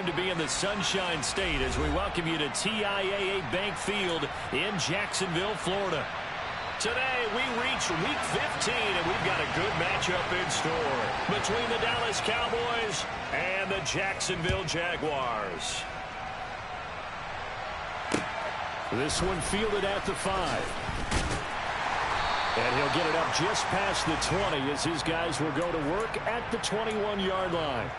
time to be in the Sunshine State as we welcome you to TIAA Bank Field in Jacksonville, Florida. Today, we reach Week 15, and we've got a good matchup in store between the Dallas Cowboys and the Jacksonville Jaguars. This one fielded at the 5. And he'll get it up just past the 20 as his guys will go to work at the 21-yard line.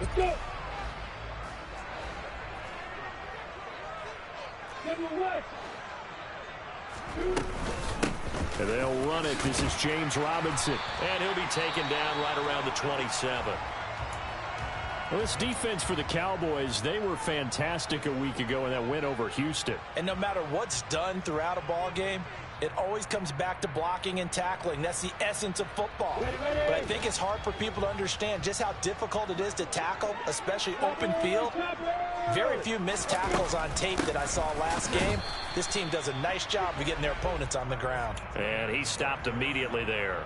Let's go. And they'll run it. This is James Robinson. And he'll be taken down right around the 27. Well, this defense for the Cowboys, they were fantastic a week ago in that win over Houston. And no matter what's done throughout a ball game, it always comes back to blocking and tackling. That's the essence of football. But I think it's hard for people to understand just how difficult it is to tackle, especially open field. Very few missed tackles on tape that I saw last game. This team does a nice job of getting their opponents on the ground. And he stopped immediately there.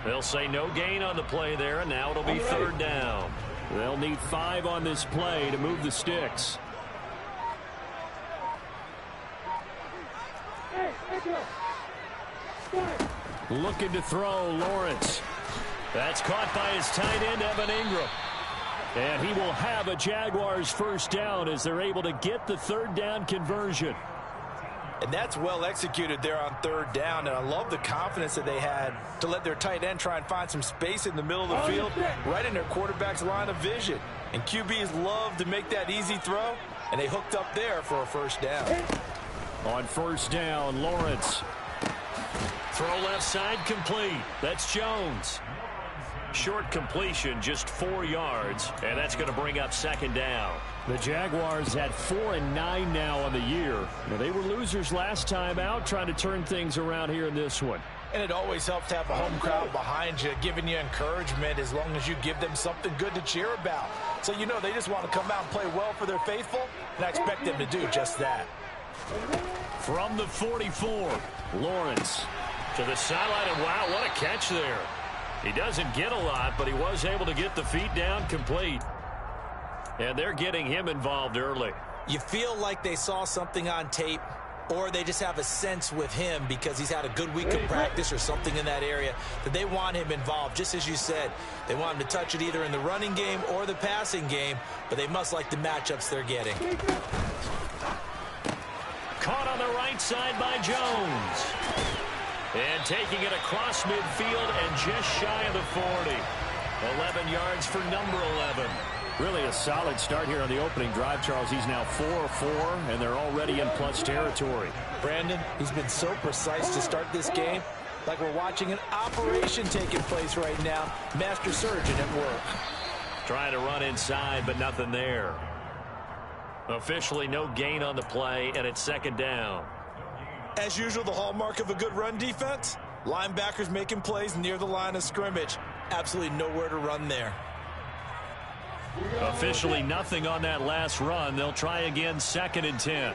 They'll say no gain on the play there, and now it'll be third down. They'll need 5 on this play to move the sticks. Looking to throw, Lawrence. That's caught by his tight end, Evan Ingram. And he will have a Jaguars first down as they're able to get the third down conversion. And that's well executed there on third down. And I love the confidence that they had to let their tight end try and find some space in the middle of the field, right in their quarterback's line of vision. And QBs love to make that easy throw, and they hooked up there for a first down. On first down, Lawrence. Throw left side complete. That's Jones. Short completion, just 4 yards, and that's going to bring up second down. The Jaguars had 4-9 now on the year. Now, they were losers last time out, trying to turn things around here in this one. And it always helps to have a home crowd behind you, giving you encouragement as long as you give them something good to cheer about. So you know they just want to come out and play well for their faithful, and I expect them to do just that. From the 44, Lawrence to the sideline, and wow, what a catch there. He doesn't get a lot, but he was able to get the feet down complete. And they're getting him involved early. You feel like they saw something on tape, or they just have a sense with him because he's had a good week of practice or something in that area that they want him involved. Just as you said, they want him to touch it either in the running game or the passing game, but they must like the matchups they're getting. Caught on the right side by Jones. And taking it across midfield and just shy of the 40. 11 yards for number 11. Really a solid start here on the opening drive, Charles. He's now 4-4, and they're already in plus territory. Brandon, he's been so precise to start this game, like we're watching an operation taking place right now. Master surgeon at work. Trying to run inside, but nothing there. Officially no gain on the play, and it's second down. As usual, the hallmark of a good run defense, linebackers making plays near the line of scrimmage. Absolutely nowhere to run there. Officially nothing on that last run. They'll try again, 2nd and 10.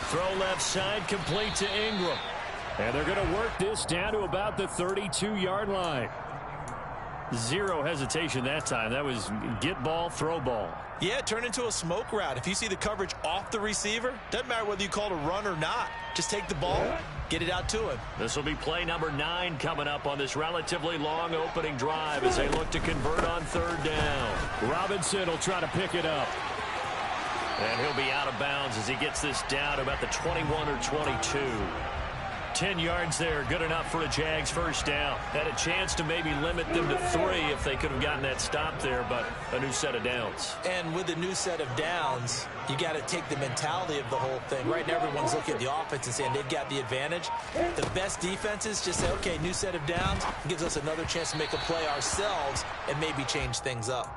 Throw left side, complete to Ingram. And they're going to work this down to about the 32-yard line. Zero hesitation that time. That was get ball, throw ball. Yeah, turn into a smoke route. If you see the coverage off the receiver, doesn't matter whether you call it a run or not. Just take the ball, get it out to him. This will be play number 9 coming up on this relatively long opening drive as they look to convert on third down. Robinson will try to pick it up. And he'll be out of bounds as he gets this down to about the 21 or 22. 10 yards there, good enough for a Jags first down. Had a chance to maybe limit them to 3 if they could have gotten that stop there, but a new set of downs. And with a new set of downs, you got to take the mentality of the whole thing. Right now, everyone's looking at the offense and saying they've got the advantage. The best defenses just say, okay, new set of downs, gives us another chance to make a play ourselves and maybe change things up.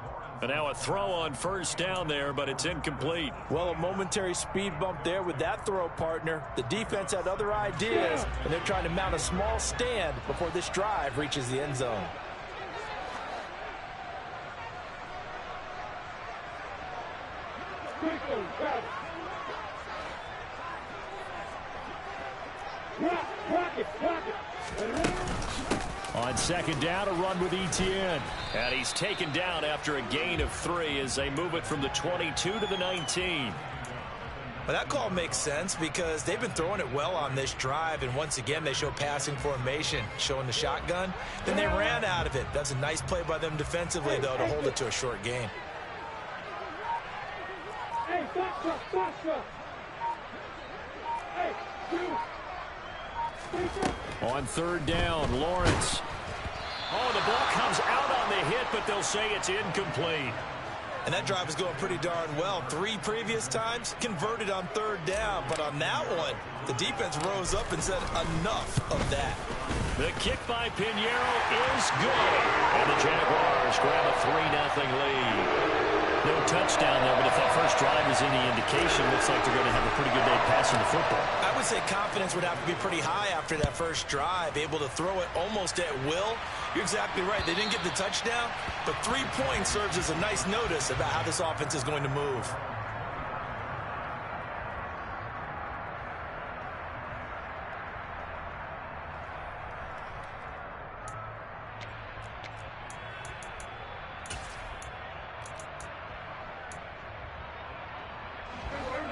And now a throw on first down there, but it's incomplete. Well, a momentary speed bump there with that throw, partner. The defense had other ideas, and they're trying to mount a small stand before this drive reaches the end zone. On second down, a run with Etienne. And he's taken down after a gain of 3 as they move it from the 22 to the 19. Well, that call makes sense because they've been throwing it well on this drive, and once again they show passing formation, showing the shotgun. Then they ran out of it. That's a nice play by them defensively, though, to hold it to a short gain. Hey, faster. Hey, on third down, Lawrence. Oh, the ball comes out on the hit, but they'll say it's incomplete. And that drive is going pretty darn well. 3 previous times converted on third down, but on that one, the defense rose up and said enough of that. The kick by Pinheiro is good. And the Jaguars grab a 3-0 lead. No touchdown there, but if that first drive is any indication, looks like they're going to have a pretty good day passing the football. I would say confidence would have to be pretty high after that first drive, able to throw it almost at will. You're exactly right. They didn't get the touchdown, but 3 points serves as a nice notice about how this offense is going to move.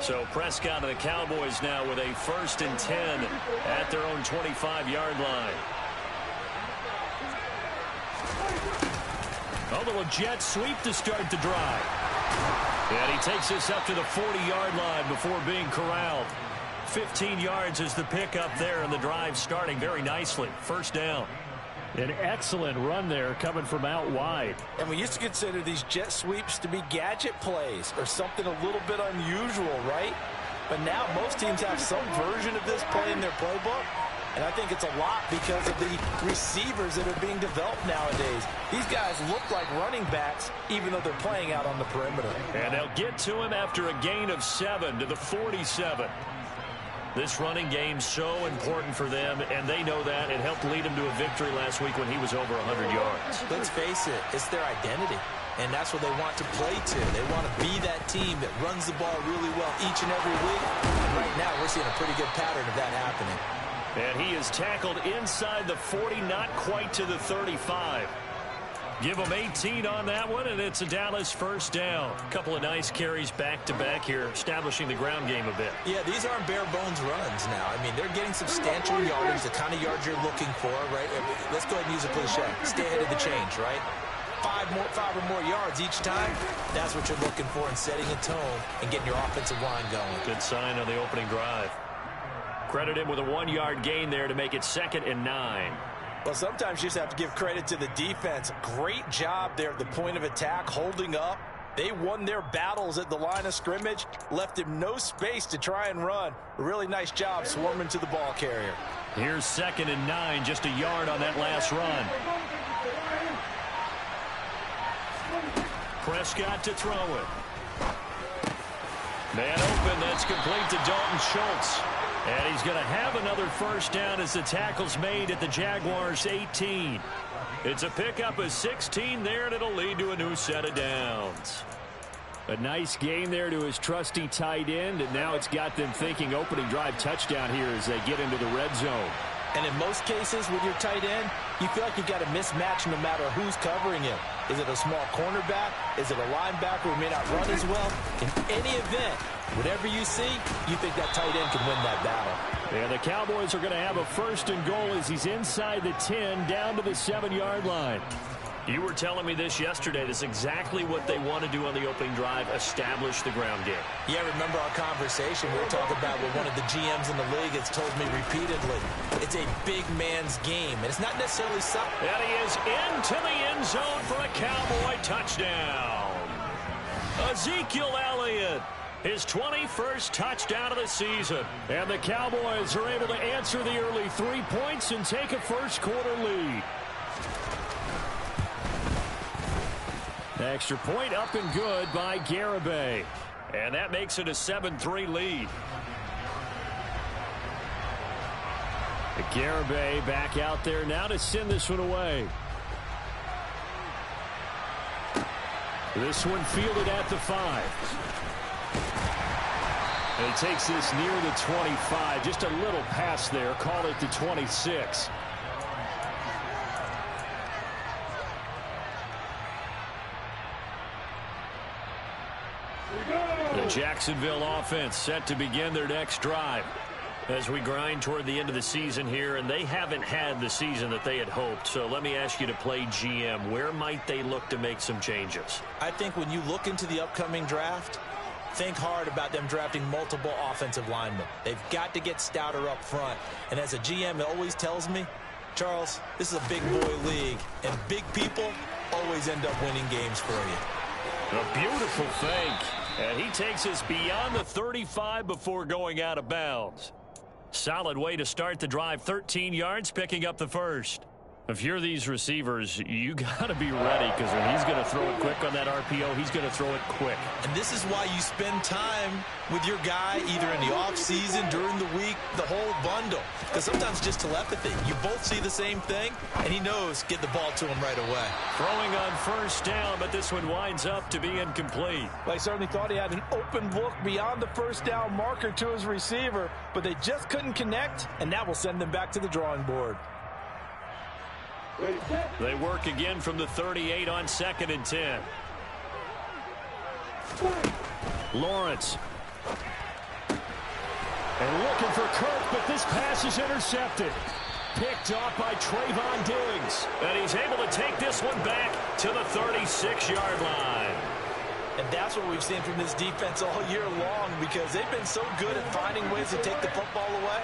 So Prescott and the Cowboys now with a 1st and 10 at their own 25-yard line. A little jet sweep to start the drive. And he takes this up to the 40-yard line before being corralled. 15 yards is the pickup there, and the drive starting very nicely. First down. An excellent run there coming from out wide. And we used to consider these jet sweeps to be gadget plays or something a little bit unusual, right? But now most teams have some version of this play in their playbook. And I think it's a lot because of the receivers that are being developed nowadays. These guys look like running backs even though they're playing out on the perimeter. And they'll get to him after a gain of 7 to the 47. This running game's so important for them, and they know that. It helped lead them to a victory last week when he was over 100 yards. Let's face it, it's their identity, and that's what they want to play to. They want to be that team that runs the ball really well each and every week. And right now, we're seeing a pretty good pattern of that happening. And he is tackled inside the 40, not quite to the 35. Give him 18 on that one, and it's a Dallas first down. A couple of nice carries back-to-back here, establishing the ground game a bit. Yeah, these aren't bare-bones runs now. I mean, they're getting substantial yardage, the kind of yards you're looking for, right? Let's go ahead and use a cliche. Stay ahead of the change, right? 5 or more yards each time. That's what you're looking for in setting a tone and getting your offensive line going. Good sign on the opening drive. Credit him with a 1-yard gain there to make it 2nd and 9. Well, sometimes you just have to give credit to the defense. Great job there at the point of attack, holding up. They won their battles at the line of scrimmage, left him no space to try and run. A really nice job swarming to the ball carrier. Here's 2nd and 9, just a yard on that last run. Prescott to throw it. Man open, that's complete to Dalton Schultz. And he's going to have another first down as the tackle's made at the Jaguars' 18. It's a pickup of 16 there, and it'll lead to a new set of downs. A nice gain there to his trusty tight end, and now it's got them thinking opening drive touchdown here as they get into the red zone. And in most cases with your tight end, you feel like you've got a mismatch no matter who's covering him. Is it a small cornerback? Is it a linebacker who may not run as well? In any event, whatever you see, you think that tight end can win that battle. And the Cowboys are going to have a 1st and goal as he's inside the 10 down to the 7-yard line. You were telling me this yesterday. This is exactly what they want to do on the opening drive, establish the ground game. Yeah, remember our conversation. We were talking about what one of the GMs in the league has told me repeatedly. It's a big man's game, and it's not necessarily something. And he is into the end zone for a Cowboy touchdown. Ezekiel Elliott, his 21st touchdown of the season. And the Cowboys are able to answer the early 3 points and take a first-quarter lead. Extra point up and good by Garibay. And that makes it a 7-3 lead. Garibay back out there now to send this one away. This one fielded at the 5. And he takes this near the 25. Just a little pass there. Call it the 26. The Jacksonville offense set to begin their next drive as we grind toward the end of the season here, and they haven't had the season that they had hoped. So let me ask you to play GM. Where might they look to make some changes? I think when you look into the upcoming draft, think hard about them drafting multiple offensive linemen. They've got to get stouter up front. And as a GM, it always tells me, Charles, this is a big boy league, and big people always end up winning games for you. A beautiful fake. And he takes us beyond the 35 before going out of bounds. Solid way to start the drive. 13 yards, picking up the first. If you're these receivers, you got to be ready, because when he's going to throw it quick on that RPO, he's going to throw it quick. And this is why you spend time with your guy either in the offseason, during the week, the whole bundle. Because sometimes just telepathy. You both see the same thing, and he knows get the ball to him right away. Throwing on first down, but this one winds up to be incomplete. Well, he certainly thought he had an open look beyond the first down marker to his receiver, but they just couldn't connect, and that will send them back to the drawing board. They work again from the 38 on 2nd and 10. Lawrence. And looking for Kirk, but this pass is intercepted. Picked off by Trayvon Diggs. And he's able to take this one back to the 36-yard line. And that's what we've seen from this defense all year long, because they've been so good at finding ways to take the football away.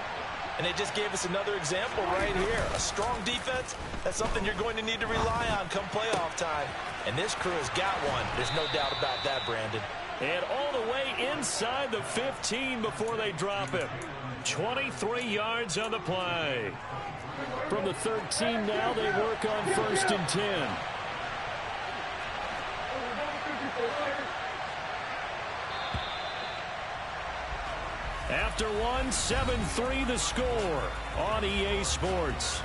And they just gave us another example right here. A strong defense, that's something you're going to need to rely on come playoff time. And this crew has got one. There's no doubt about that, Brandon. And all the way inside the 15 before they drop him. 23 yards on the play. From the 13 now, they work on 1st and 10. After one, 7-3 the score on EA Sports.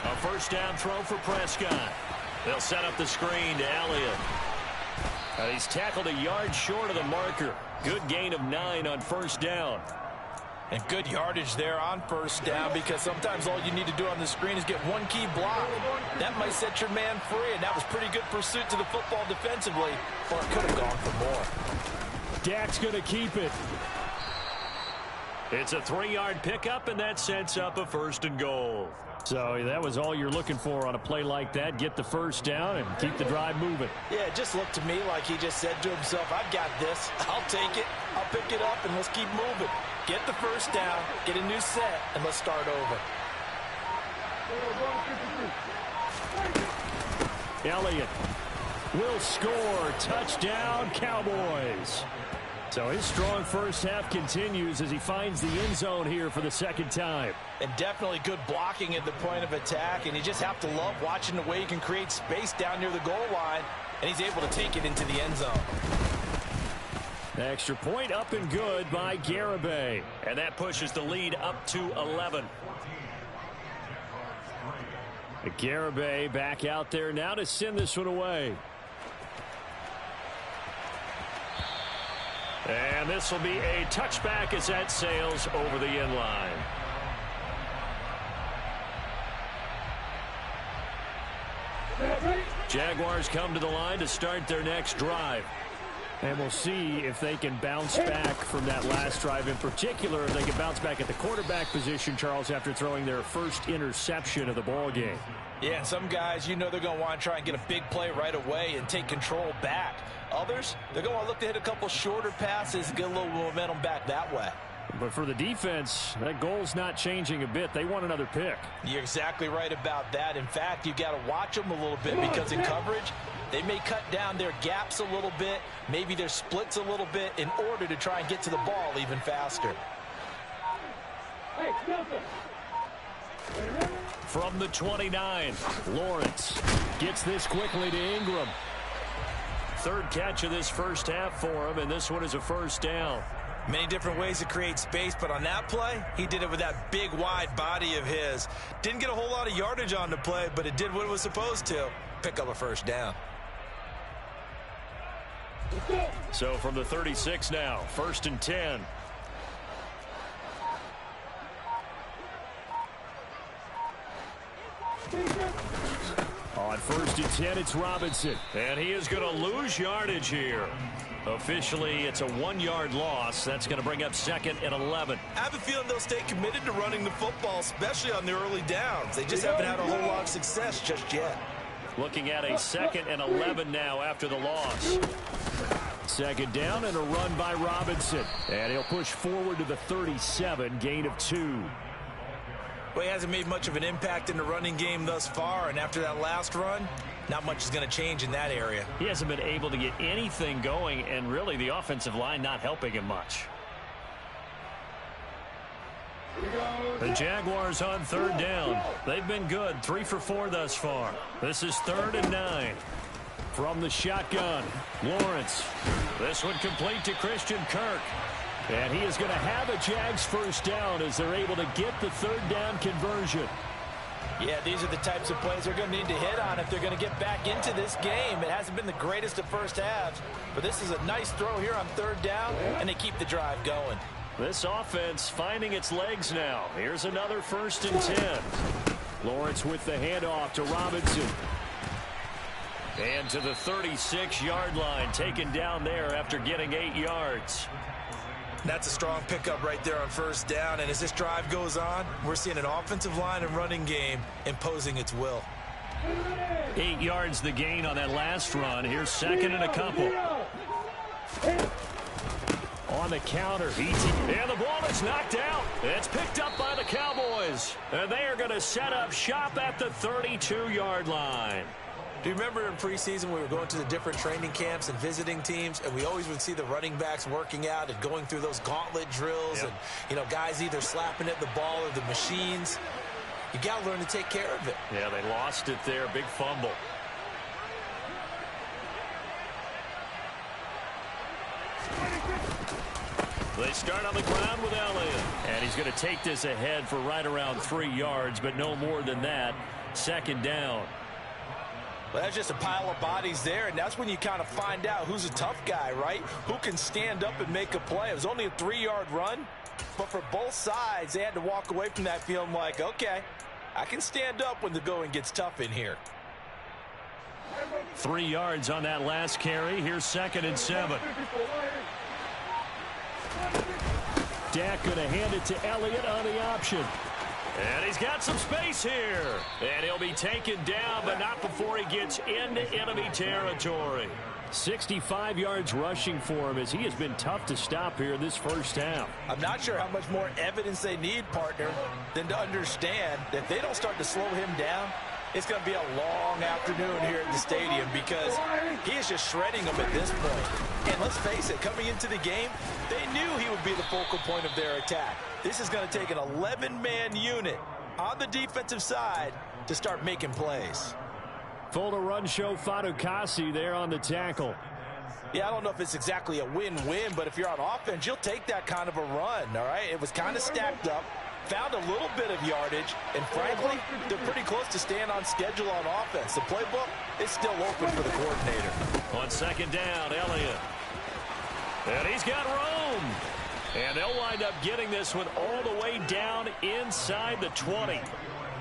A first down throw for Prescott. They'll set up the screen to Elliott. And he's tackled a yard short of the marker. Good gain of 9 on first down. And good yardage there on first down, because sometimes all you need to do on the screen is get one key block. That might set your man free, and that was pretty good pursuit to the football defensively, or it could have gone for more. Dak's going to keep it. It's a 3-yard pickup, and that sets up a 1st and goal. So that was all you're looking for on a play like that. Get the first down and keep the drive moving. Yeah, it just looked to me like he just said to himself, I've got this. I'll take it. I'll pick it up, and let's keep moving. Get the first down, get a new set, and let's start over. Elliott will score. Touchdown, Cowboys. So his strong first half continues as he finds the end zone here for the 2nd time. And definitely good blocking at the point of attack, and you just have to love watching the way he can create space down near the goal line, and he's able to take it into the end zone. Extra point up and good by Garibay. And that pushes the lead up to 11. Garibay back out there now to send this one away. And this will be a touchback as that sails over the end line. Jaguars come to the line to start their next drive. And we'll see if they can bounce back from that last drive. In particular, if they can bounce back at the quarterback position, Charles, after throwing their first interception of the ball game. Yeah, and some guys, you know they're going to want to try and get a big play right away and take control back. Others, they're going to look to hit a couple shorter passes and get a little momentum back that way. But for the defense, that goal's not changing a bit. They want another pick. You're exactly right about that. In fact, you got to watch them a little bit because in coverage, they may cut down their gaps a little bit, maybe their splits a little bit in order to try and get to the ball even faster. From the 29, Lawrence gets this quickly to Ingram. Third catch of this first half for him, and this one is a first down. Many different ways to create space, but on that play, he did it with that big, wide body of his. Didn't get a whole lot of yardage on the play, but it did what it was supposed to. Pick up a first down. So from the 36 now, 1st and 10. On 1st and 10, it's Robinson. And he is going to lose yardage here. Officially, it's a 1-yard loss. That's going to bring up 2nd and 11. I have a feeling they'll stay committed to running the football, especially on the early downs. They just haven't had a whole lot of success just yet. Looking at a 2nd and 11 now after the loss. 2nd down and a run by Robinson. And he'll push forward to the 37, gain of 2. Well, he hasn't made much of an impact in the running game thus far, and after that last run, not much is going to change in that area. He hasn't been able to get anything going, and really the offensive line not helping him much. The Jaguars on 3rd down. They've been good, 3 for 4 thus far. This is 3rd and 9. From the shotgun, Lawrence. This one complete to Christian Kirk. And he is going to have a Jags first down as they're able to get the 3rd down conversion. Yeah, these are the types of plays they're going to need to hit on if they're going to get back into this game. It hasn't been the greatest of first halves, but this is a nice throw here on 3rd down, and they keep the drive going. This offense finding its legs now. Here's another 1st and 10. Lawrence with the handoff to Robinson. And to the 36-yard line, taken down there after getting 8 yards. That's a strong pickup right there on 1st down, and as this drive goes on, we're seeing an offensive line and running game imposing its will. 8 yards the gain on that last run. Here's 2nd and a couple. On the counter, and the ball is knocked out. It's picked up by the Cowboys, and they are going to set up shop at the 32-yard line. Do you remember in preseason we were going to the different training camps and visiting teams, and we always would see the running backs working out and going through those gauntlet drills, and, you know, guys either slapping at the ball or the machines. You got to learn to take care of it. Yeah, they lost it there. Big fumble. They start on the ground with Elliott. And he's going to take this ahead for right around 3 yards, but no more than that. 2nd down. Well, that's just a pile of bodies there, and that's when you kind of find out who's a tough guy, right? Who can stand up and make a play. It was only a 3-yard run, but for both sides, they had to walk away from that feeling like, okay, I can stand up when the going gets tough in here. 3 yards on that last carry. Here's 2nd and 7. Dak going to hand it to Elliott on the option. And he's got some space here. And he'll be taken down, but not before he gets into enemy territory. 65 yards rushing for him as he has been tough to stop here in this first half. I'm not sure how much more evidence they need, partner, than to understand that if they don't start to slow him down, it's going to be a long afternoon here at the stadium because he is just shredding them at this point. And let's face it, coming into the game, they knew he would be the focal point of their attack. This is going to take an 11-man unit on the defensive side to start making plays. Full to run show Fadukasi there on the tackle. Yeah, I don't know if it's exactly a win-win, but if you're on offense, you'll take that kind of a run, all right? It was kind of stacked up. Found a little bit of yardage, and frankly, they're pretty close to staying on schedule on offense. The playbook is still open for the coordinator. On 2nd down, Elliott. And he's got room. And they'll wind up getting this one all the way down inside the 20.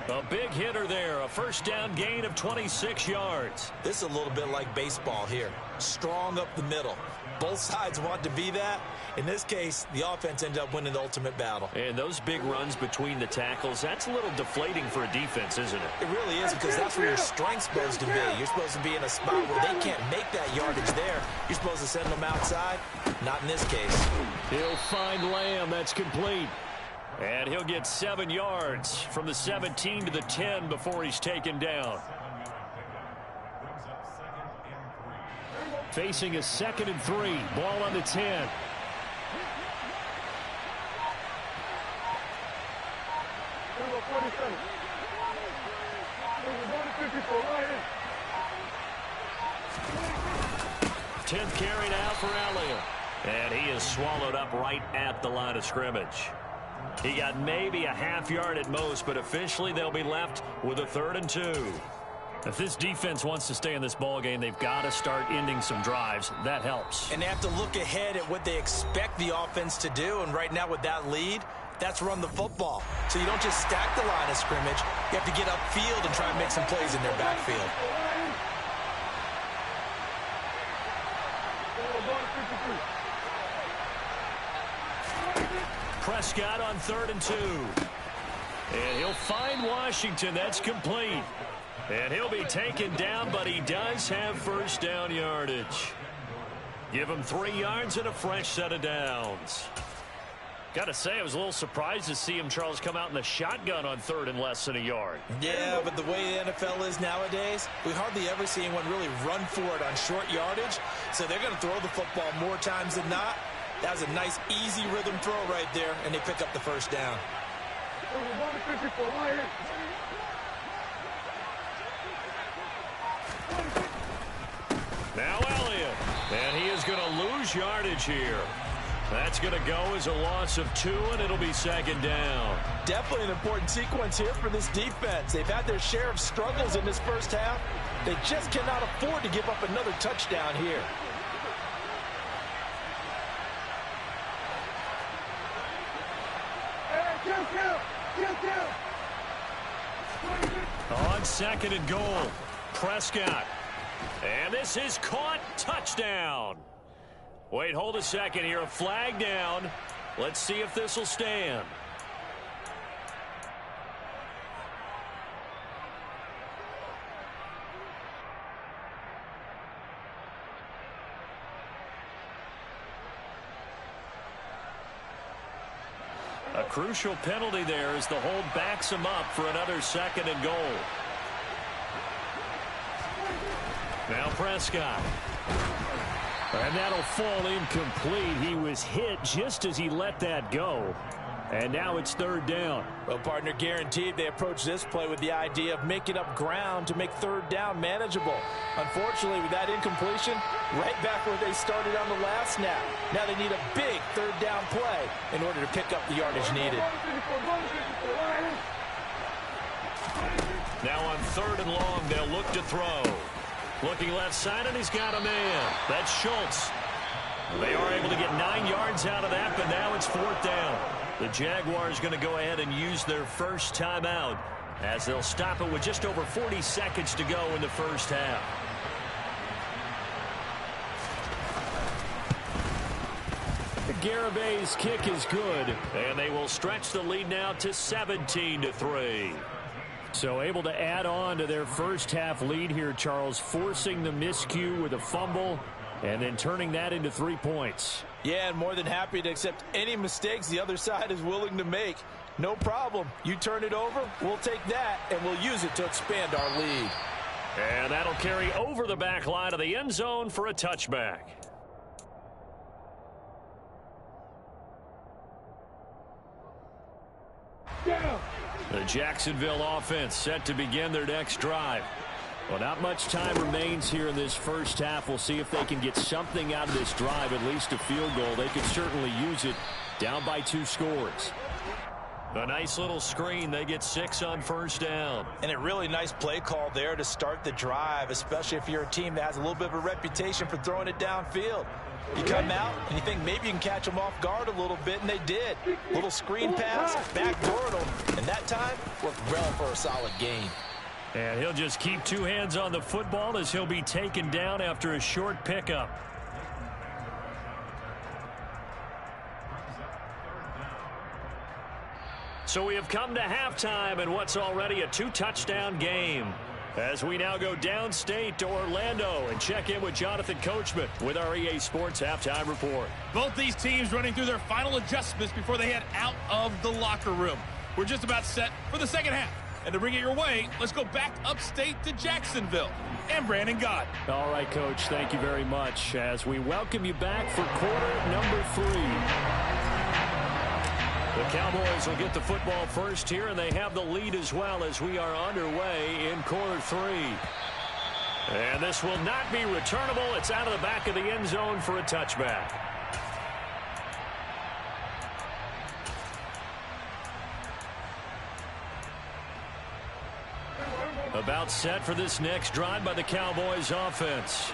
A big hitter there, a first down gain of 26 yards. This is a little bit like baseball here. Strong up the middle. Both sides want to be that. In this case, the offense ended up winning the ultimate battle. And those big runs between the tackles, that's a little deflating for a defense, isn't it? It really is, because that's where your strength's supposed to be. You're supposed to be in a spot where they can't make that yardage there. You're supposed to send them outside. Not in this case. He'll find Lamb. That's complete. And he'll get 7 yards from the 17 to the 10 before he's taken down. Facing a 2nd and 3. Ball on the 10. Tenth carry now for Elliott. And he is swallowed up right at the line of scrimmage. He got maybe a half yard at most, but officially they'll be left with a 3rd and 2. If this defense wants to stay in this ball game, they've got to start ending some drives. That helps. And they have to look ahead at what they expect the offense to do. And right now with that lead, that's run the football. So you don't just stack the line of scrimmage. You have to get upfield and try and make some plays in their backfield. Prescott on 3rd and 2. And he'll find Washington. That's complete. And he'll be taken down, but he does have first down yardage. Give him 3 yards and a fresh set of downs. Got to say, I was a little surprised to see him, Charles, come out in the shotgun on 3rd and less than a yard. Yeah, but the way the NFL is nowadays, we hardly ever see anyone really run for it on short yardage. So they're going to throw the football more times than not. That was a nice, easy rhythm throw right there, and they pick up the first down. Now Elliott, and he is going to lose yardage here. That's going to go as a loss of 2, and it'll be 2nd down. Definitely an important sequence here for this defense. They've had their share of struggles in this first half. They just cannot afford to give up another touchdown here. On 2nd and goal, Prescott. And this is caught. Touchdown. Wait, hold a second here. A flag down. Let's see if this will stand. A crucial penalty there as the hold backs him up for another 2nd and goal. Now Prescott. And that'll fall incomplete. He was hit just as he let that go. And now it's 3rd down. Well, partner, guaranteed they approach this play with the idea of making up ground to make 3rd down manageable. Unfortunately, with that incompletion, right back where they started on the last snap. Now they need a big 3rd down play in order to pick up the yardage needed. Now on 3rd and long, they'll look to throw. Looking left side, and he's got a man. That's Schultz. They are able to get 9 yards out of that, but now it's 4th down. The Jaguars going to go ahead and use their first timeout as they'll stop it with just over 40 seconds to go in the first half. Garibay's kick is good, and they will stretch the lead now to 17-3. So able to add on to their first half lead here, Charles, forcing the miscue with a fumble and then turning that into 3 points. Yeah, and more than happy to accept any mistakes the other side is willing to make. No problem. You turn it over, we'll take that, and we'll use it to expand our lead. And that'll carry over the back line of the end zone for a touchback. Down. The Jacksonville offense set to begin their next drive. Well, not much time remains here in this first half. We'll see if they can get something out of this drive, at least a field goal. They could certainly use it down by 2 scores. A nice little screen. They get 6 on first down. And a really nice play call there to start the drive, especially if you're a team that has a little bit of a reputation for throwing it downfield. You come out and you think maybe you can catch them off guard a little bit, and they did. Little screen pass, backdoored them, and that time worked well for a solid gain. And he'll just keep 2 hands on the football as he'll be taken down after a short pickup. So we have come to halftime in what's already a 2-touchdown game, as we now go downstate to Orlando and check in with Jonathan Coachman with our EA Sports Halftime Report. Both these teams running through their final adjustments before they head out of the locker room. We're just about set for the second half. And to bring it your way, let's go back upstate to Jacksonville. And Brandon Gott. All right, Coach, thank you very much as we welcome you back for quarter number 3. The Cowboys will get the football first here, and they have the lead as well as we are underway in quarter 3. And this will not be returnable. It's out of the back of the end zone for a touchback. About set for this next drive by the Cowboys offense.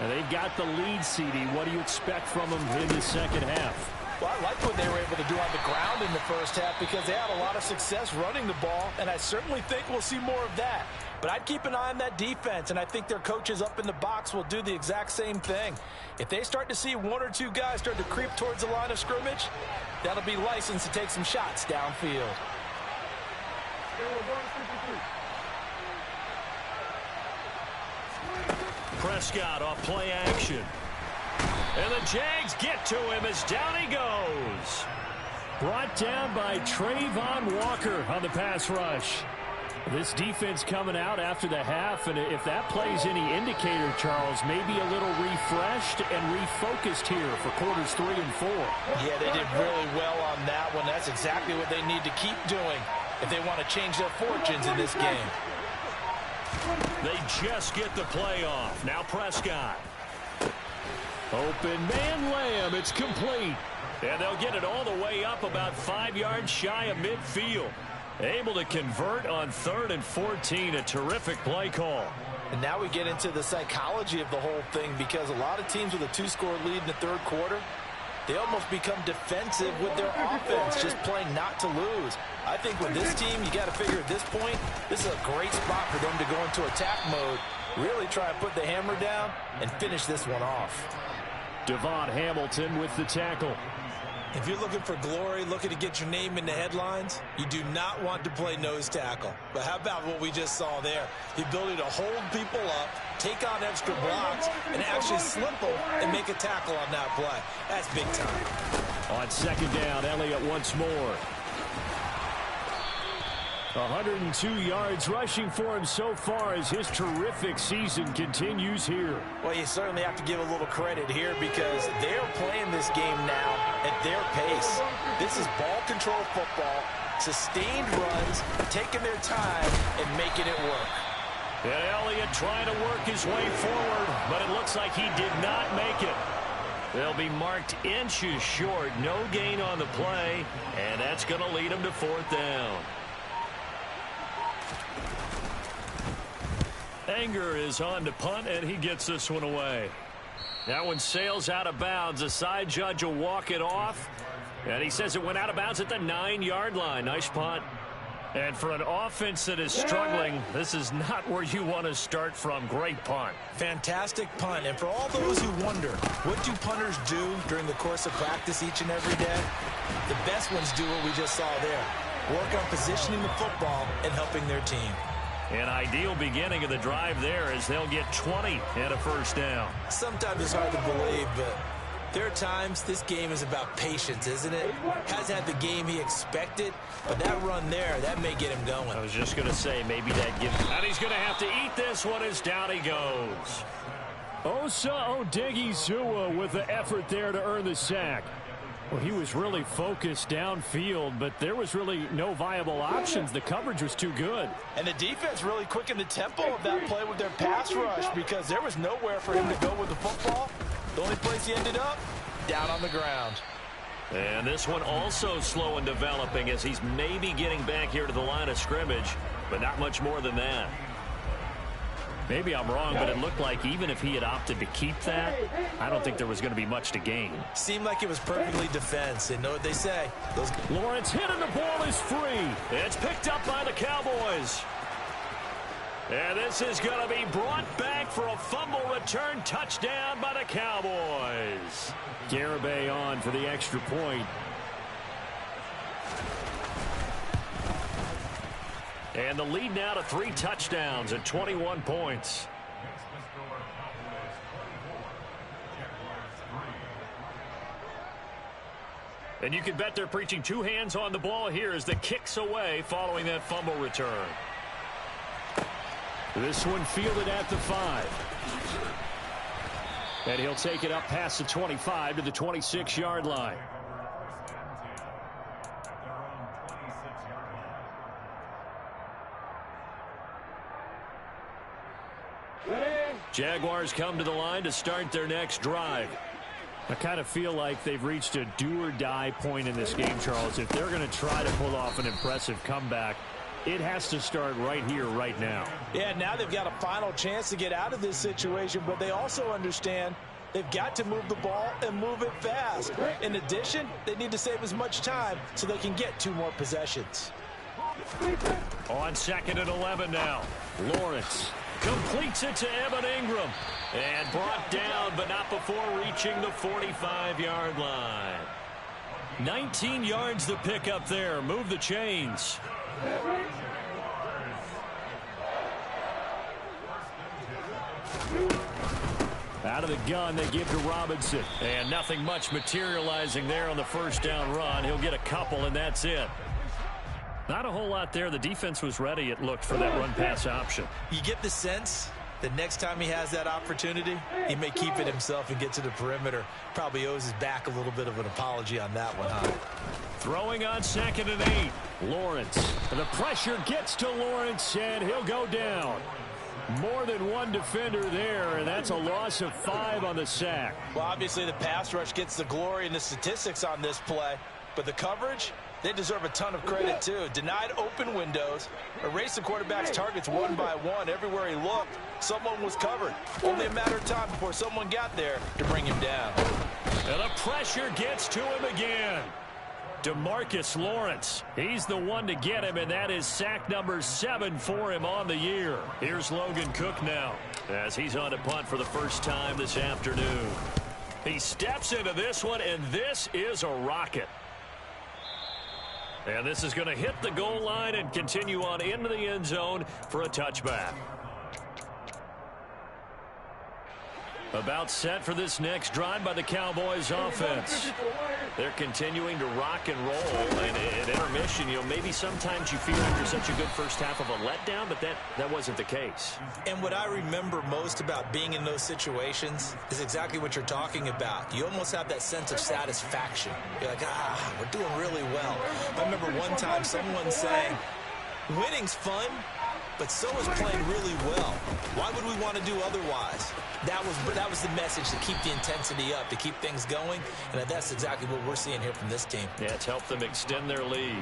And they've got the lead, CD. What do you expect from them in the second half? Well, I like what they were able to do on the ground in the first half because they had a lot of success running the ball, and I certainly think we'll see more of that. But I'd keep an eye on that defense, and I think their coaches up in the box will do the exact same thing. If they start to see 1 or 2 guys start to creep towards the line of scrimmage, that'll be licensed to take some shots downfield. Prescott off play action. And the Jags get to him as down he goes. Brought down by Trayvon Walker on the pass rush. This defense coming out after the half, and if that plays any indicator, Charles, maybe a little refreshed and refocused here for quarters 3 and 4. Yeah, they did really well on that one. That's exactly what they need to keep doing if they want to change their fortunes in this game. They just get the play off. Now Prescott. Open man Lamb. It's complete. And they'll get it all the way up about 5 yards shy of midfield. Able to convert on 3rd and 14. A terrific play call. And now we get into the psychology of the whole thing because a lot of teams with a 2-score lead in the 3rd quarter, they almost become defensive with their offense, just playing not to lose. I think with this team, you got to figure at this point, this is a great spot for them to go into attack mode, really try and put the hammer down and finish this one off. Devon Hamilton with the tackle. If you're looking for glory, looking to get your name in the headlines, you do not want to play nose tackle. But how about what we just saw there? The ability to hold people up, take on extra blocks, and actually slip them and make a tackle on that play. That's big time. On 2nd down, Elliott once more. 102 yards rushing for him so far as his terrific season continues here. Well, you certainly have to give a little credit here because they're playing this game now at their pace. This is ball control football, sustained runs, taking their time and making it work. And Elliott trying to work his way forward, but it looks like he did not make it. They'll be marked inches short, no gain on the play, and that's going to lead them to 4th down. Anger is on to punt, and he gets this one away. That one sails out of bounds. The side judge will walk it off, and he says it went out of bounds at the 9-yard line. Nice punt. And for an offense that is struggling, this is not where you want to start from. Great punt. Fantastic punt. And for all those who wonder, what do punters do during the course of practice each and every day? The best ones do what we just saw there. Work on positioning the football and helping their team. An ideal beginning of the drive there as they'll get 20 and a 1st down. Sometimes it's hard to believe, but there are times this game is about patience, isn't it? Hasn't had the game he expected, but that run there, that may get him going. I was just going to say, maybe that gives him. And he's going to have to eat this one as down he goes. Osa Odighizuwa with the effort there to earn the sack. Well, he was really focused downfield, but there was really no viable options. The coverage was too good. And the defense really quickened the tempo of that play with their pass rush because there was nowhere for him to go with the football. The only place he ended up, down on the ground. And this one also slow in developing as he's maybe getting back here to the line of scrimmage, but not much more than that. Maybe I'm wrong, but it looked like even if he had opted to keep that, I don't think there was going to be much to gain. Seemed like it was perfectly defense. And know what they say. Lawrence hit and the ball is free. It's picked up by the Cowboys. And this is going to be brought back for a fumble return touchdown by the Cowboys. Garibay on for the extra point. And the lead now to 3 touchdowns at 21 points. And you can bet they're preaching 2 hands on the ball here as the kick's away following that fumble return. This one fielded at the 5. And he'll take it up past the 25 to the 26-yard line. Jaguars come to the line to start their next drive. I kind of feel like they've reached a do-or-die point in this game, Charles. If they're going to try to pull off an impressive comeback, it has to start right here, right now. Yeah, now they've got a final chance to get out of this situation, but they also understand they've got to move the ball and move it fast. In addition, they need to save as much time so they can get 2 more possessions. On 2nd and 11 now. Lawrence completes it to Evan Ingram. And brought down, but not before reaching the 45-yard line. 19 yards to pick up there. Move the chains. Out of the gun, they give to Robinson. And nothing much materializing there on the first down run. He'll get a couple, and that's it. Not a whole lot there. The defense was ready, it looked, for that run-pass option. You get the sense that next time he has that opportunity, he may keep it himself and get to the perimeter. Probably owes his back a little bit of an apology on that one, huh? Throwing on 2nd and 8. Lawrence. And the pressure gets to Lawrence, and he'll go down. More than one defender there, and that's a loss of 5 on the sack. Well, obviously the pass rush gets the glory and the statistics on this play, but the coverage, they deserve a ton of credit too. Denied open windows, erased the quarterback's targets one by one. Everywhere he looked, someone was covered. Only a matter of time before someone got there to bring him down. And the pressure gets to him again. DeMarcus Lawrence, he's the one to get him, and that is sack number 7 for him on the year. Here's Logan Cook now as he's on to punt for the first time this afternoon. He steps into this one, and this is a rocket. And this is going to hit the goal line and continue on into the end zone for a touchback. About set for this next drive by the Cowboys offense. They're continuing to rock and roll. And at intermission, maybe sometimes you feel after such a good first half of a letdown, but that wasn't the case. And what I remember most about being in those situations is exactly what you're talking about. You almost have that sense of satisfaction. You're like, we're doing really well. I remember one time someone saying, winning's fun, but so is playing really well. Why would we want to do otherwise? That was the message, to keep the intensity up, to keep things going, and that's exactly what we're seeing here from this team. Yeah, it's helped them extend their lead.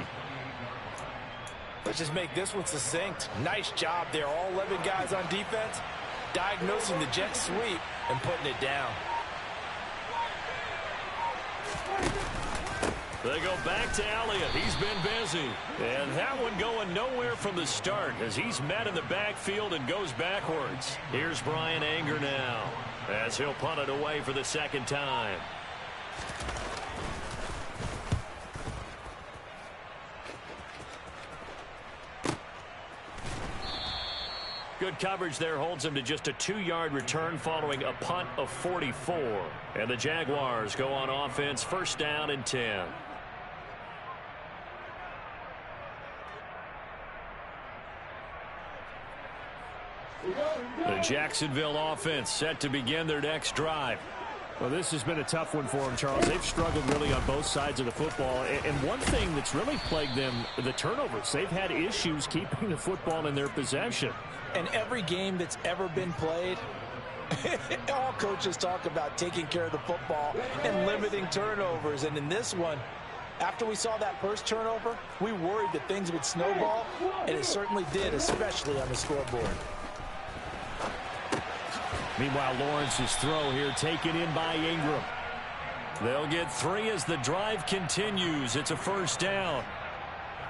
Let's just make this one succinct. Nice job there. All 11 guys on defense diagnosing the jet sweep and putting it down. They go back to Elliott. He's been busy. And that one going nowhere from the start as he's met in the backfield and goes backwards. Here's Brian Anger now as he'll punt it away for the second time. Good coverage there holds him to just a 2-yard return following a punt of 44. And the Jaguars go on offense, first down and 10. The Jacksonville offense set to begin their next drive. Well, this has been a tough one for them, Charles. They've struggled really on both sides of the football. And one thing that's really plagued them, the turnovers. They've had issues keeping the football in their possession. And every game that's ever been played, All coaches talk about taking care of the football and limiting turnovers. And in this one, after we saw that first turnover, we worried that things would snowball, and it certainly did, especially on the scoreboard. Meanwhile, Lawrence's throw here taken in by Ingram. They'll get 3 as the drive continues. It's a first down.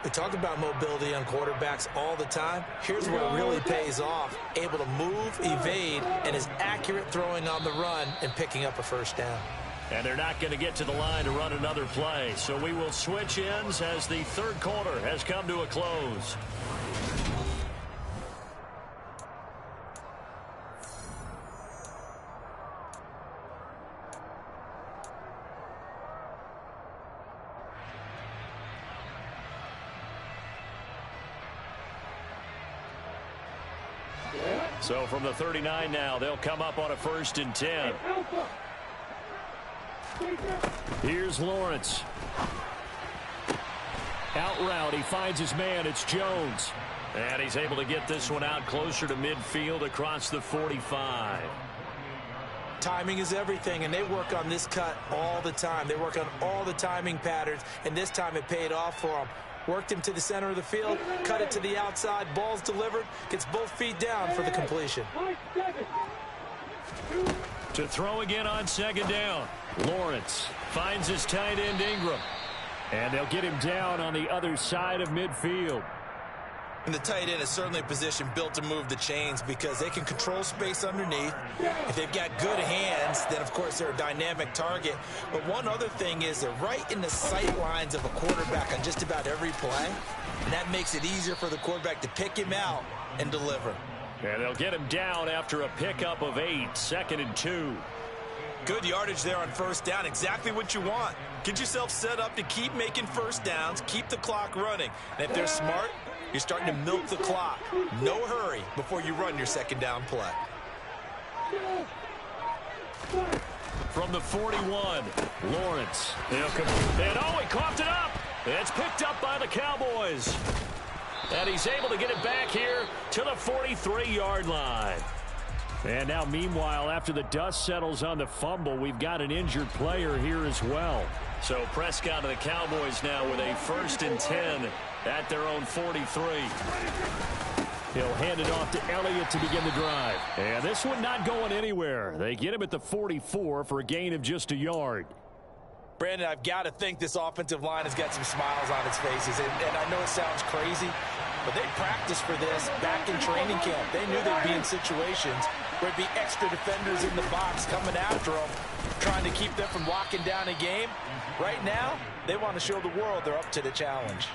We talk about mobility on quarterbacks all the time. Here's where it really pays off. Able to move, evade, and is accurate throwing on the run and picking up a first down. And they're not going to get to the line to run another play. So we will switch ends as the third quarter has come to a close. So from the 39 now, they'll come up on a 1st and 10. Here's Lawrence. Out route, he finds his man. It's Jones. And he's able to get this one out closer to midfield across the 45. Timing is everything, and they work on this cut all the time. They work on all the timing patterns, and this time it paid off for them. Worked him to the center of the field, cut it to the outside, ball's delivered, gets both feet down for the completion. To throw again on 2nd down. Lawrence finds his tight end Ingram. And they'll get him down on the other side of midfield. And the tight end is certainly a position built to move the chains because they can control space underneath. If they've got good hands, then of course they're a dynamic target. But one other thing is they're right in the sight lines of a quarterback on just about every play. And that makes it easier for the quarterback to pick him out and deliver. And they'll get him down after a pickup of 8, 2nd and 2. Good yardage there on 1st down. Exactly what you want. Get yourself set up to keep making 1st downs, keep the clock running. And if they're smart, you're starting to milk the clock. No hurry before you run your 2nd down play. From the 41, Lawrence. And oh, he coughed it up. It's picked up by the Cowboys. And he's able to get it back here to the 43-yard line. And now, meanwhile, after the dust settles on the fumble, we've got an injured player here as well. So Prescott and the Cowboys now with a 1st and 10 at their own 43. He'll hand it off to Elliott to begin the drive. And this one not going anywhere. They get him at the 44 for a gain of just a yard. Brandon, I've got to think this offensive line has got some smiles on its faces. And I know it sounds crazy, but they practiced for this back in training camp. They knew they'd be in situations where it'd be extra defenders in the box coming after them, trying to keep them from locking down a game. Right now, they want to show the world they're up to the challenge.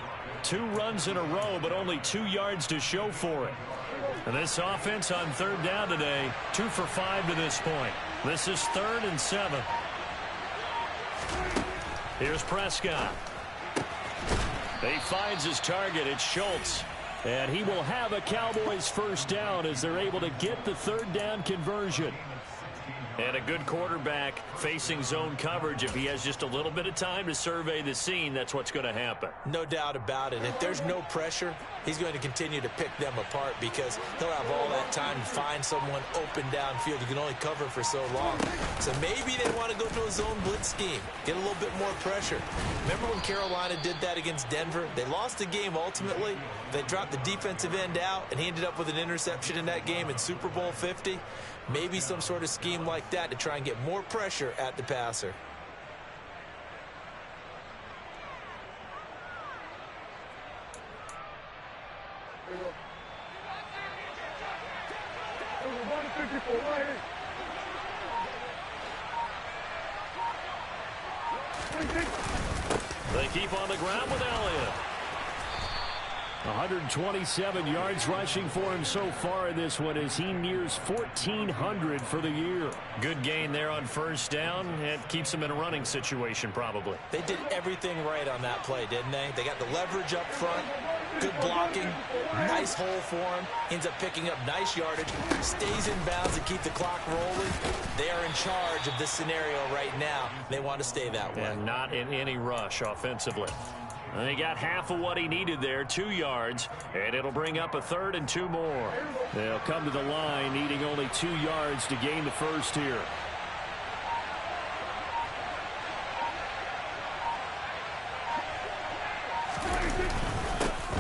2 runs in a row, but only 2 yards to show for it. And this offense on 3rd down today, 2 for 5 to this point. This is 3rd and 7. Here's Prescott. He finds his target. It's Schultz. And he will have a Cowboys 1st down as they're able to get the 3rd down conversion. And a good quarterback facing zone coverage. If he has just a little bit of time to survey the scene, that's what's going to happen. No doubt about it. If there's no pressure, he's going to continue to pick them apart because he'll have all that time to find someone open downfield. You can only cover for so long. So maybe they want to go to a zone blitz scheme, get a little bit more pressure. Remember when Carolina did that against Denver? They lost the game ultimately. They dropped the defensive end out, and he ended up with an interception in that game in Super Bowl 50. Maybe some sort of scheme like that to try and get more pressure at the passer. They keep on the ground with Elliott. 127 yards rushing for him so far in this one as he nears 1,400 for the year. Good gain there on 1st down. It keeps him in a running situation probably. They did everything right on that play, didn't they? They got the leverage up front, good blocking, nice hole for him, ends up picking up nice yardage, stays in bounds to keep the clock rolling. They are in charge of this scenario right now. They want to stay that way. And not in any rush offensively. And he got half of what he needed there, 2 yards, and it'll bring up a 3rd and 2 more. They'll come to the line needing only 2 yards to gain the first here.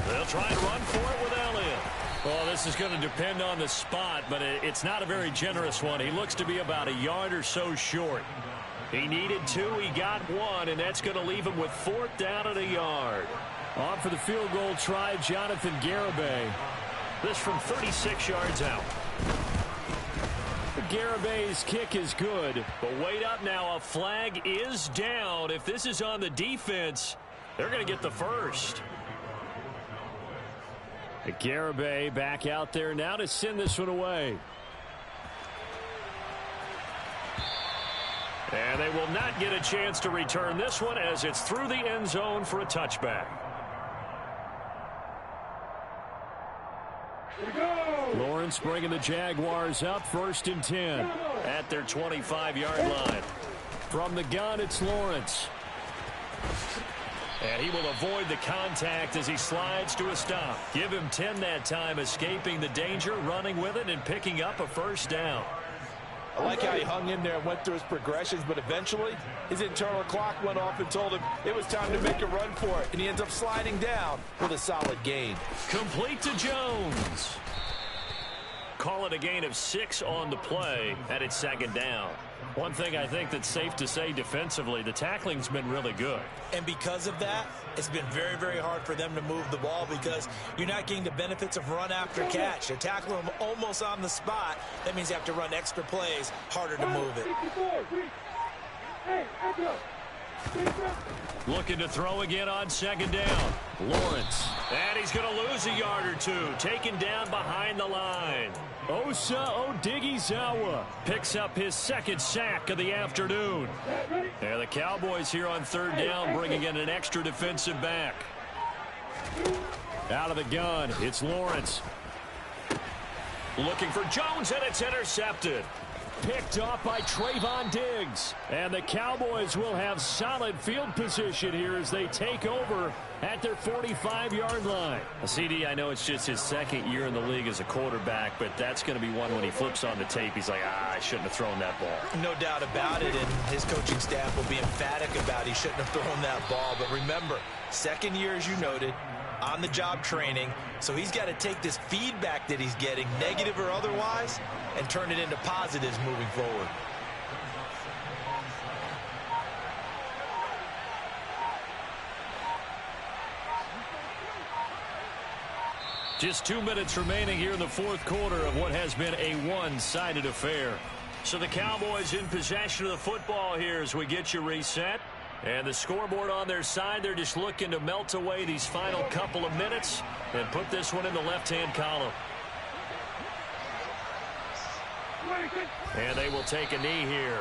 They'll try and run for it with Elliott. Well, this is going to depend on the spot, but it's not a very generous one. He looks to be about a yard or so short. He needed 2, he got 1, and that's going to leave him with 4th down and a yard. On for the field goal try, Jonathan Garibay. This from 36 yards out. Garibay's kick is good, but wait up now. A flag is down. If this is on the defense, they're going to get the first. Garibay back out there now to send this one away. And they will not get a chance to return this one as it's through the end zone for a touchback. Lawrence bringing the Jaguars up, 1st and 10 at their 25-yard line. From the gun, it's Lawrence. And he will avoid the contact as he slides to a stop. Give him 10 that time, escaping the danger, running with it, and picking up a 1st down. I like how he hung in there and went through his progressions, but eventually his internal clock went off and told him it was time to make a run for it, and he ends up sliding down with a solid gain. Complete to Jones. Call it a gain of 6 on the play, and it's 2nd down. One thing I think that's safe to say defensively, the tackling's been really good. And because of that, it's been very, very hard for them to move the ball because you're not getting the benefits of run after catch. They're tackling them almost on the spot. That means you have to run extra plays, harder to move it. Looking to throw again on 2nd down. Lawrence. And he's going to lose a yard or 2. Taken down behind the line. Osa Odighizuwa picks up his 2nd sack of the afternoon. And the Cowboys here on 3rd down bringing in an extra defensive back. Out of the gun, it's Lawrence. Looking for Jones, and it's intercepted. Picked off by Trayvon Diggs. And the Cowboys will have solid field position here as they take over at their 45-yard line. CD, I know it's just his 2nd year in the league as a quarterback, but that's going to be one when he flips on the tape, he's like, I shouldn't have thrown that ball. No doubt about it, and his coaching staff will be emphatic about he shouldn't have thrown that ball. But remember, 2nd year, as you noted, on-the-job training, so he's got to take this feedback that he's getting, negative or otherwise, and turn it into positives moving forward. Just 2 minutes remaining here in the 4th quarter of what has been a one-sided affair. So the Cowboys in possession of the football here as we get you reset. And the scoreboard on their side, they're just looking to melt away these final couple of minutes and put this one in the left-hand column. And they will take a knee here.